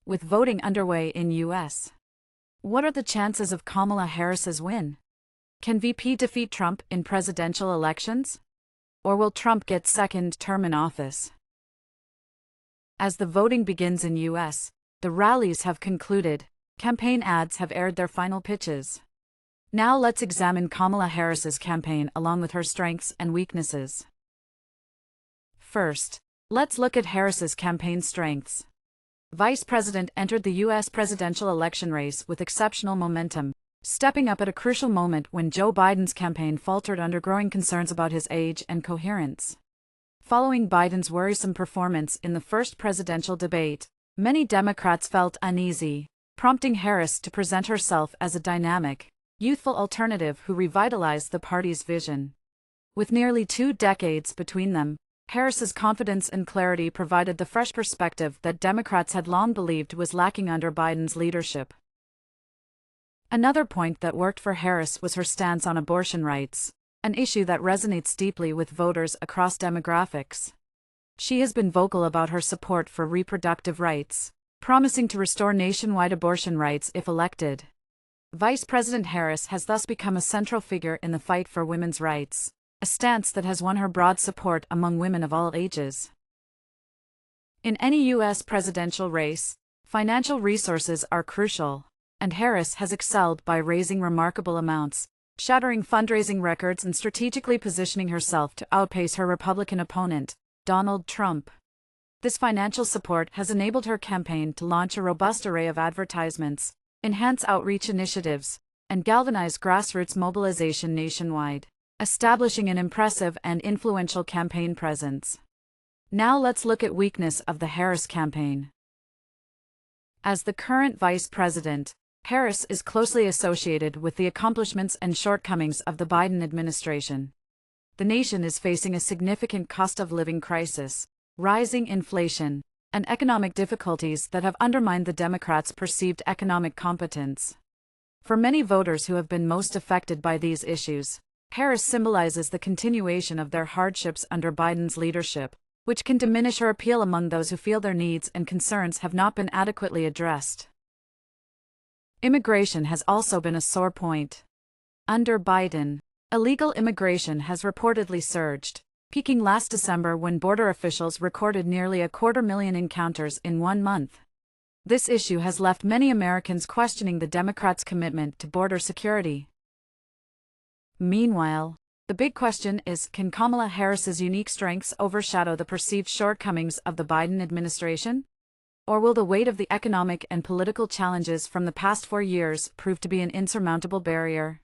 With voting underway in U.S., what are the chances of Kamala Harris's win? Can VP defeat Trump in presidential elections? Or will Trump get second term in office? As the voting begins in U.S., the rallies have concluded, campaign ads have aired their final pitches. Now let's examine Kamala Harris's campaign along with her strengths and weaknesses. First, let's look at Harris's campaign strengths. Vice President entered the U.S. presidential election race with exceptional momentum, stepping up at a crucial moment when Joe Biden's campaign faltered under growing concerns about his age and coherence. Following Biden's worrisome performance in the first presidential debate, many Democrats felt uneasy, prompting Harris to present herself as a dynamic, youthful alternative who revitalized the party's vision. With nearly 2 decades between them, Harris's confidence and clarity provided the fresh perspective that Democrats had long believed was lacking under Biden's leadership. Another point that worked for Harris was her stance on abortion rights, an issue that resonates deeply with voters across demographics. She has been vocal about her support for reproductive rights, promising to restore nationwide abortion rights if elected. Vice President Harris has thus become a central figure in the fight for women's rights, a stance that has won her broad support among women of all ages. In any U.S. presidential race, financial resources are crucial, and Harris has excelled by raising remarkable amounts, shattering fundraising records and strategically positioning herself to outpace her Republican opponent, Donald Trump. This financial support has enabled her campaign to launch a robust array of advertisements, enhance outreach initiatives, and galvanize grassroots mobilization nationwide, establishing an impressive and influential campaign presence. Now let's look at weakness of the Harris campaign. As the current vice president, Harris is closely associated with the accomplishments and shortcomings of the Biden administration. The nation is facing a significant cost of living crisis, rising inflation, and economic difficulties that have undermined the Democrats' perceived economic competence. For many voters who have been most affected by these issues, Harris symbolizes the continuation of their hardships under Biden's leadership, which can diminish her appeal among those who feel their needs and concerns have not been adequately addressed. Immigration has also been a sore point. Under Biden, illegal immigration has reportedly surged, peaking last December when border officials recorded nearly 250,000 encounters in 1 month. This issue has left many Americans questioning the Democrats' commitment to border security. Meanwhile, the big question is, can Kamala Harris's unique strengths overshadow the perceived shortcomings of the Biden administration? Or will the weight of the economic and political challenges from the past 4 years prove to be an insurmountable barrier?